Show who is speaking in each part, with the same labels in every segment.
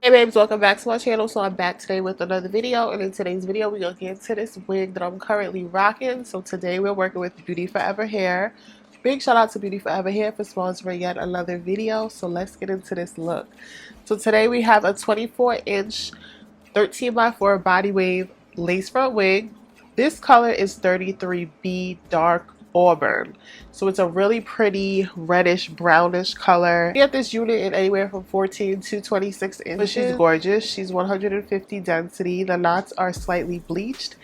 Speaker 1: Hey babes, welcome back to my channel. So I'm back today with another video, and in today's video we're gonna get into this wig that I'm currently rocking. So today we're working with BeautyForever hair. Big shout out to BeautyForever hair for sponsoring yet another video. So let's get into this look. So today we have a 24-inch 13x4 body wave lace front wig. This color is 33B dark Auburn. So it's a really pretty reddish brownish color. You get this unit in anywhere from 14 to 26 inches. But she's gorgeous. She's 150 density. The knots are slightly bleached.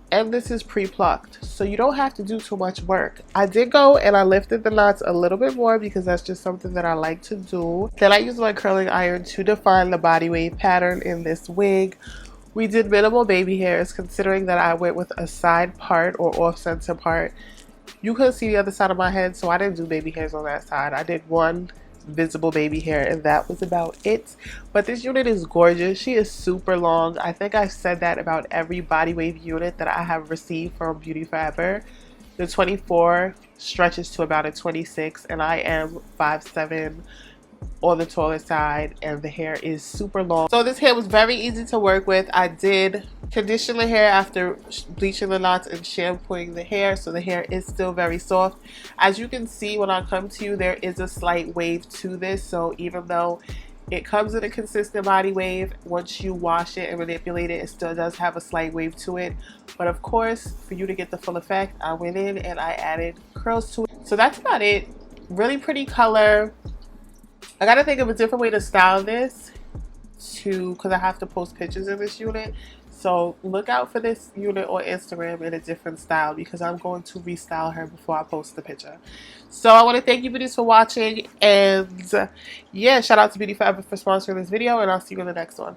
Speaker 1: And this is pre-plucked, so you don't have to do too much work. I did go and I lifted the knots a little bit more because that's just something that I like to do. Then I used my curling iron to define the body wave pattern in this wig. We did minimal baby hairs considering that I went with a side part or off-center part. You couldn't see the other side of my head, so I didn't do baby hairs on that side. I did one visible baby hair and that was about it. But this unit is gorgeous. She is super long. I think I've said that about every body wave unit that I have received from BeautyForever. The 24 stretches to about a 26 and I am 5'7" on the taller side, and the hair is super long. So this hair was very easy to work with. I did condition the hair after bleaching the knots and shampooing the hair, so the hair is still very soft. As you can see when I come to you, there is a slight wave to this, so even though it comes in a consistent body wave, once you wash it and manipulate it, it still does have a slight wave to it. But of course, for you to get the full effect, I went in and I added curls to it. So that's about it. Really pretty color. I gotta think of a different way to style this because I have to post pictures in this unit. So look out for this unit on Instagram in a different style because I'm going to restyle her before I post the picture. So I want to thank you beauties for watching, and yeah, shout out to BeautyForever for sponsoring this video, and I'll see you in the next one.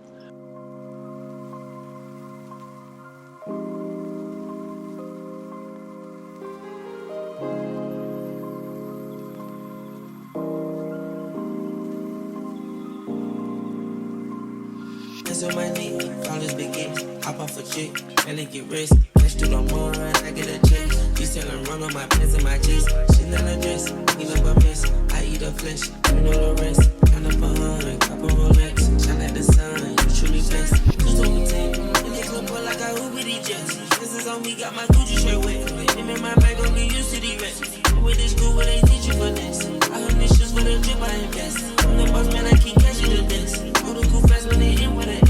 Speaker 2: On my knee, all this big games, hop off a chick, barely get rich, cash to the moon, I get a check, you selling run on my pants and my jeans, she not a dress, he love a mess, I eat a flesh, you know the rest, count up 100, couple Rolex, shine like the sun, you truly blessed, who's on the team, in the club boy like I Uber the jets, this is on me, got my Gucci shirt wet, him in my bag, gon' get used to the rest, with this school where they teach you for this, I heard this shoes with a drip, I invest, I'm the boss man, I keep catching the dance, all the cool fast when they in with it.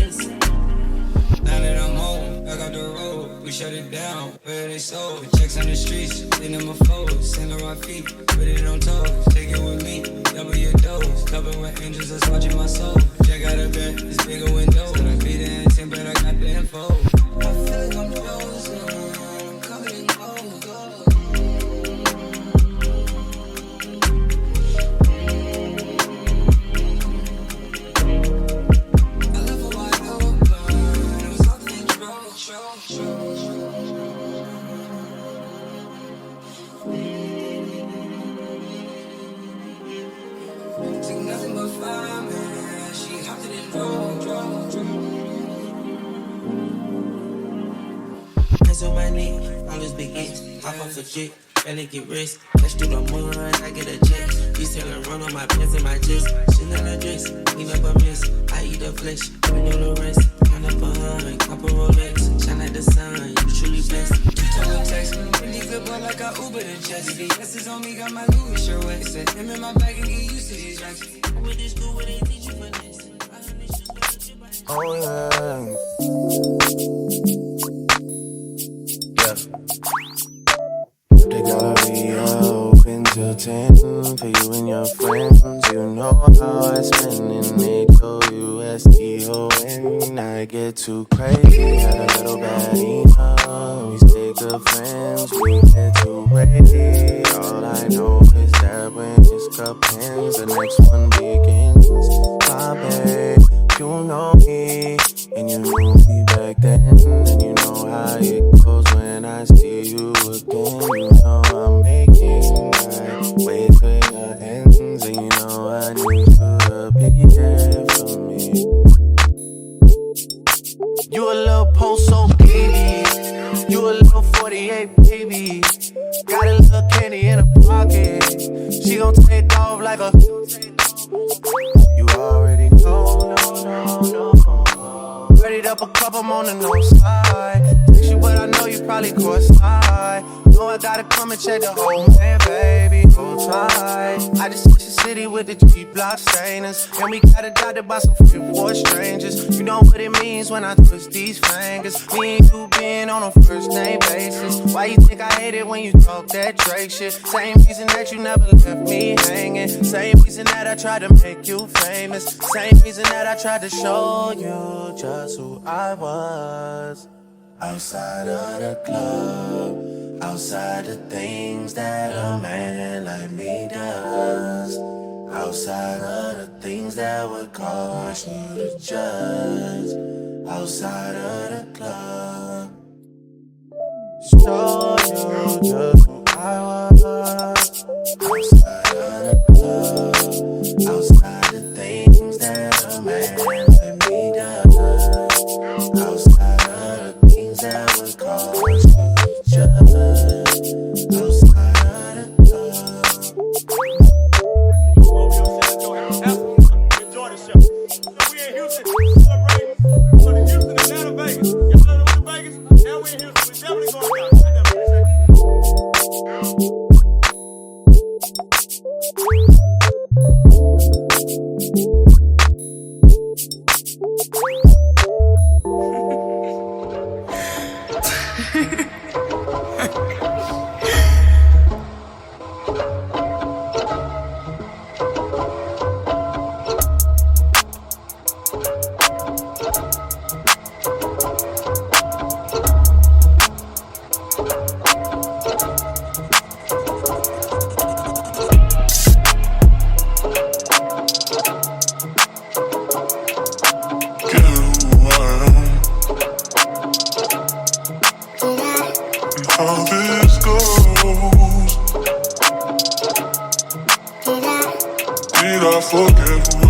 Speaker 3: Now that I'm home, back on the road, we shut it down, where they sold. Checks on the streets, lean in my foes, sand on my feet, put it on toes, take it with me, double your dose, double with angels that's watching my soul. Check out a bed, it's bigger window, but I be the intent, but I got the info. I feel like I'm frozen, I'm covered in gold. Nothing but fire, man. She hopped in and drove.
Speaker 2: Hands on my knee, all this big hits, hop off a chick, barely get rich, cash to the moon, I get a check, you selling run on my pants and my jeans, she not a dress, he love a mess, I eat a flesh, you know the rest, count up 100, couple Rolex, shine like the sun, you truly blessed.
Speaker 3: You told me text me, really good boy like I Uber the jets. This is on me, got my Louis shirt wet. Said him in my bag and get used to these racks.
Speaker 2: With this school where they teach you for this, I heard this shoes with a drip, I
Speaker 4: Oh yeah. The gallery open till 10 for you and your friends. You know how I spend in USDON. I get too crazy, had a little baddie now. We stay good friends, we get too ready. All I know is that when this cup ends, the next one begins. My babe, you know me, and you knew me back then. And you know how it goes when I again. You know I'm making my way to your ends, and you know I need you to be there for me. You a little post-so baby, you a little 48 baby. Got a little candy in her pocket, she gon' take off like a. You already know, no. Ready up a cup, I'm on the no side. Text you, but I know you probably cross-eyed. Know I gotta come and check the whole man, baby. Hold tight. I just hit your city with the G-block stainers, and we got adopted by some freaking war strangers. You know what it means when I twist these fingers. Me and you being on a first name basis. Why you think I hate it when you talk that Drake shit? Same reason that you never left me hanging. Same reason that I tried to make you famous. Same reason that I tried to show you just who I was. Outside of the club, outside the things that a man like me does. Outside of the things that would cause you to judge. Outside of the club, show you just who I was. Outside of the club, outside the things that a man like me does. Outside of the things that would cause you to judge. Outside of the club.
Speaker 5: Enjoy the show. So we in Houston celebrating. We're going to Houston, Atlanta, Vegas. Y'all know what's in Vegas? Now we in Houston. We're definitely going down.
Speaker 6: How this goes. Did I forget who